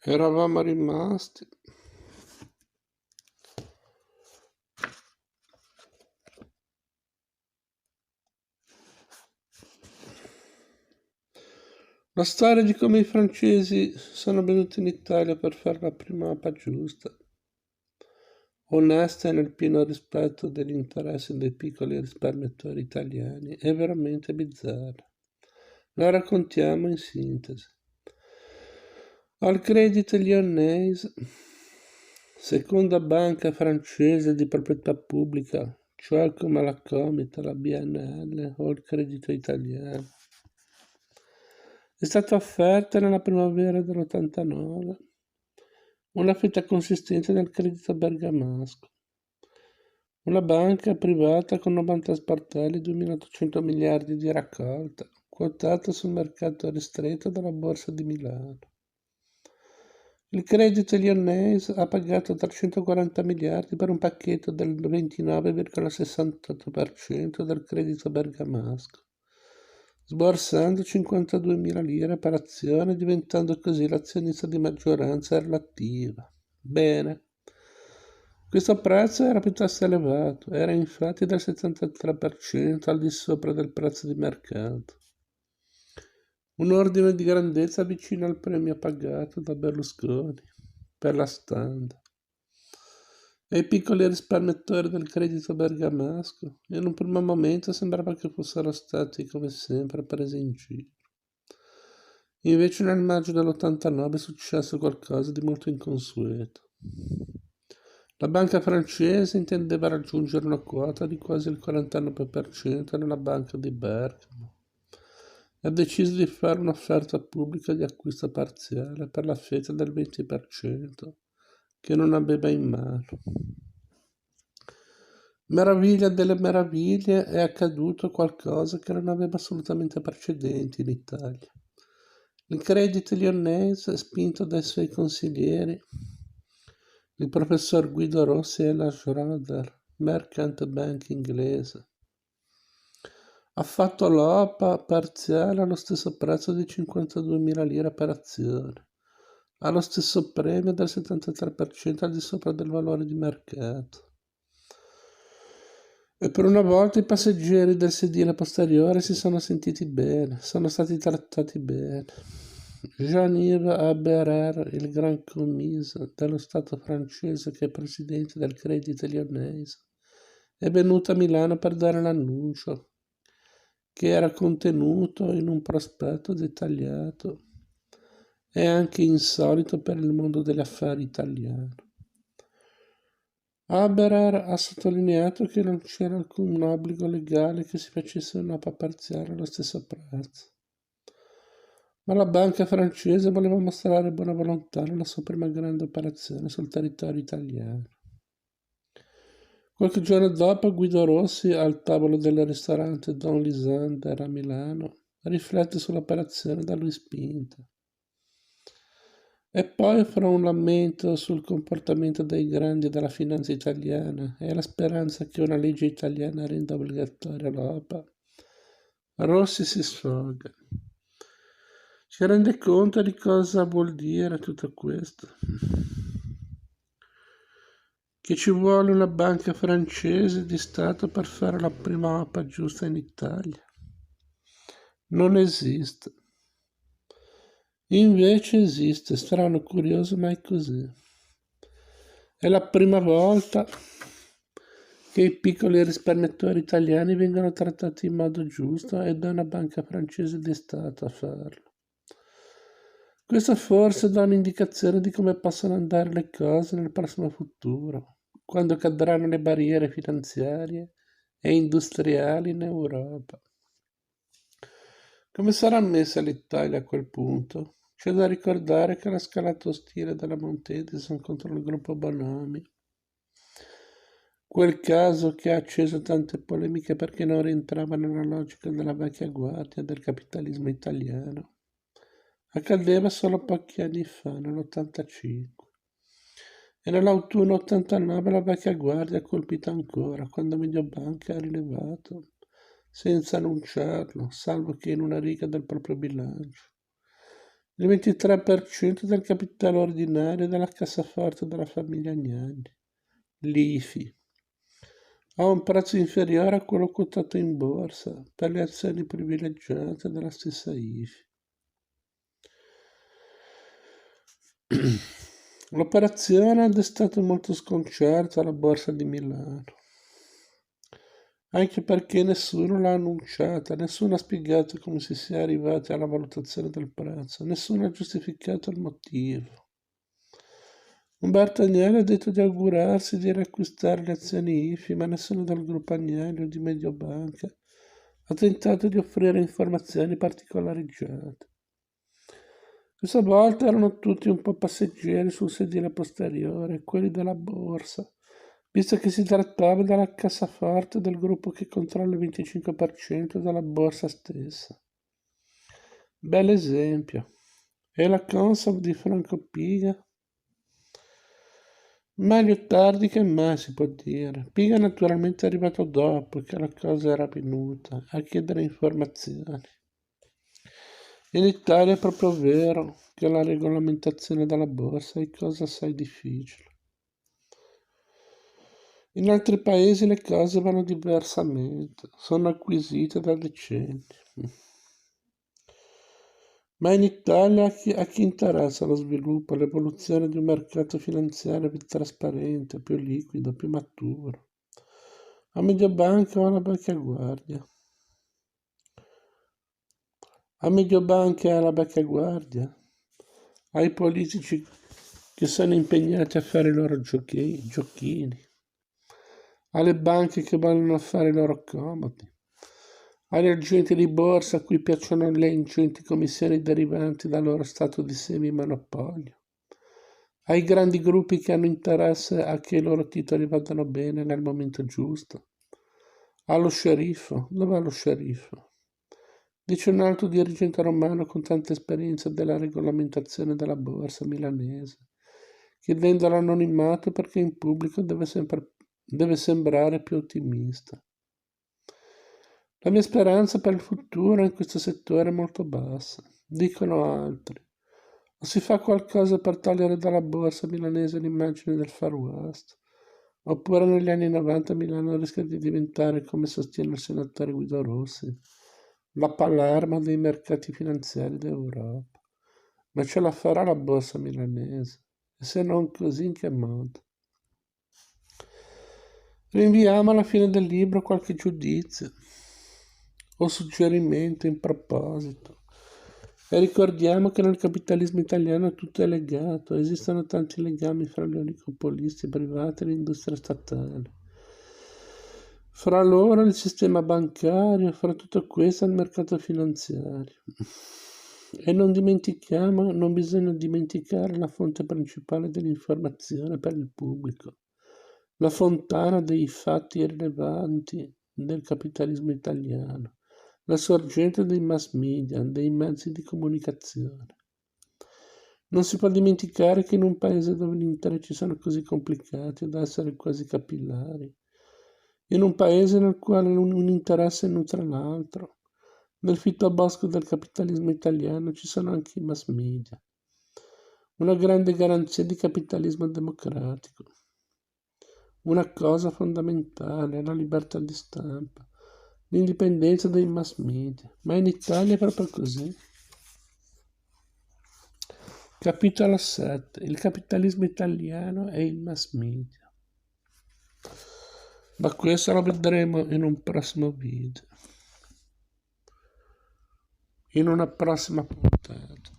Eravamo rimasti. La storia di come i francesi sono venuti in Italia per fare la prima mappa giusta, onesta e nel pieno rispetto degli interessi dei piccoli risparmiatori italiani, è veramente bizzarra. La raccontiamo in sintesi. Al Credit Lyonnais, seconda banca francese di proprietà pubblica, cioè come la Comita, la BNL o il Credito Italiano, è stata offerta nella primavera dell'89 una fetta consistente del credito bergamasco, una banca privata con 90 sportelli e 2.800 miliardi di raccolta, quotata sul mercato ristretto della Borsa di Milano. Il Credito Lyonnais ha pagato 340 miliardi per un pacchetto del 29,68% del credito bergamasco, sborsando 52.000 lire per azione, diventando così l'azionista di maggioranza relativa. Bene. Questo prezzo era piuttosto elevato, era infatti del 73% al di sopra del prezzo di mercato. Un ordine di grandezza vicino al premio pagato da Berlusconi per la Standa. E i piccoli risparmiatori del credito bergamasco, in un primo momento sembrava che fossero stati, come sempre, presi in giro. Invece nel maggio dell'89 è successo qualcosa di molto inconsueto. La banca francese intendeva raggiungere una quota di quasi il 49% nella banca di Bergamo e ha deciso di fare un'offerta pubblica di acquisto parziale per la fetta del 20% che non aveva in mano. Meraviglia delle meraviglie, è accaduto qualcosa che non aveva assolutamente precedenti in Italia. Il Credit Lyonnais, spinto dai suoi consiglieri, il professor Guido Rossi e la Schroeder, Merchant Bank inglese, ha fatto l'OPA parziale allo stesso prezzo di 52.000 lire per azione, allo stesso premio del 73% al di sopra del valore di mercato. E per una volta i passeggeri del sedile posteriore si sono sentiti bene, sono stati trattati bene. Jean-Yves Aberer, il gran commise dello Stato francese che è presidente del Credit Lyonnais, è venuto a Milano per dare l'annuncio, che era contenuto in un prospetto dettagliato e anche insolito per il mondo degli affari italiano. Aberer ha sottolineato che non c'era alcun obbligo legale che si facesse un'OPA parziale allo stesso prezzo, ma la banca francese voleva mostrare buona volontà nella sua prima grande operazione sul territorio italiano. Qualche giorno dopo Guido Rossi, al tavolo del ristorante Don Lisander a Milano, riflette sull'operazione da lui spinta. E poi fra un lamento sul comportamento dei grandi della finanza italiana e la speranza che una legge italiana renda obbligatoria l'OPA, Rossi si sfoga. Si rende conto di cosa vuol dire tutto questo? Che ci vuole una banca francese di Stato per fare la prima OPA giusta in Italia. Non esiste. Invece esiste, strano, curioso, ma è così. È la prima volta che i piccoli risparmiatori italiani vengono trattati in modo giusto ed è una banca francese di Stato a farlo. Questo forse dà un'indicazione di come possono andare le cose nel prossimo futuro, quando cadranno le barriere finanziarie e industriali in Europa. Come sarà messa l'Italia a quel punto? C'è da ricordare che la scalata ostile della Montedison contro il gruppo Bonomi, quel caso che ha acceso tante polemiche perché non rientrava nella logica della vecchia guardia del capitalismo italiano, accadeva solo pochi anni fa, nell'85. E nell'autunno 89 la vecchia guardia ha colpito ancora, quando Mediobanca ha rilevato, senza annunciarlo, salvo che in una riga del proprio bilancio, il 23% del capitale ordinario della cassaforte della famiglia Agnelli, l'IFI, ha un prezzo inferiore a quello quotato in borsa per le azioni privilegiate della stessa IFI. L'operazione ha destato molto sconcerto alla Borsa di Milano, anche perché nessuno l'ha annunciata, nessuno ha spiegato come si sia arrivati alla valutazione del prezzo, nessuno ha giustificato il motivo. Umberto Agnelli ha detto di augurarsi di riacquistare le azioni IFI, ma nessuno del gruppo Agnelli o di Mediobanca ha tentato di offrire informazioni particolareggiate. Questa volta erano tutti un po' passeggeri sul sedile posteriore, quelli della borsa, visto che si trattava della cassaforte del gruppo che controlla il 25% della borsa stessa. Bell'esempio. E la Consob di Franco Piga? Meglio tardi che mai, si può dire. Piga naturalmente è arrivato dopo che la cosa era venuta a chiedere informazioni. In Italia è proprio vero che la regolamentazione della borsa è cosa assai difficile. In altri paesi le cose vanno diversamente, sono acquisite da decenni. Ma in Italia a chi interessa lo sviluppo e l'evoluzione di un mercato finanziario più trasparente, più liquido, più maturo? A Mediobanca o alla vecchia guardia? A Mediobanca e alla vecchia guardia? Ai politici che sono impegnati a fare i loro giochini? Alle banche che vogliono fare i loro comodi? Agli agenti di borsa a cui piacciono le ingenti commissioni derivanti dal loro stato di semi-monopolio? Ai grandi gruppi che hanno interesse a che i loro titoli vadano bene nel momento giusto? Allo sceriffo? Dov'è lo sceriffo? Dice un alto dirigente romano con tanta esperienza della regolamentazione della borsa milanese, chiedendo l'anonimato perché in pubblico deve sembrare più ottimista. La mia speranza per il futuro in questo settore è molto bassa, dicono altri. O si fa qualcosa per togliere dalla borsa milanese l'immagine del Far West, oppure negli anni 90 Milano rischia di diventare, come sostiene il senatore Guido Rossi, la Palermo dei mercati finanziari d'Europa. Ma ce la farà la borsa milanese? E se non così, in che modo? Rinviamo alla fine del libro qualche giudizio o suggerimento in proposito. E ricordiamo che nel capitalismo italiano tutto è legato, esistono tanti legami fra gli oligopolisti privati e l'industria statale. Fra loro il sistema bancario, fra tutto questo il mercato finanziario. E non bisogna dimenticare la fonte principale dell'informazione per il pubblico, la fontana dei fatti rilevanti del capitalismo italiano, la sorgente dei mass media, dei mezzi di comunicazione. Non si può dimenticare che in un paese dove gli interessi sono così complicati da essere quasi capillari, in un paese nel quale un interesse nutre l'altro, nel fittobosco del capitalismo italiano ci sono anche i mass media, una grande garanzia di capitalismo democratico. Una cosa fondamentale è la libertà di stampa, l'indipendenza dei mass media, ma in Italia è proprio così. Capitolo 7. Il capitalismo italiano e il mass media. Ma questo lo vedremo in un prossimo video, in una prossima puntata.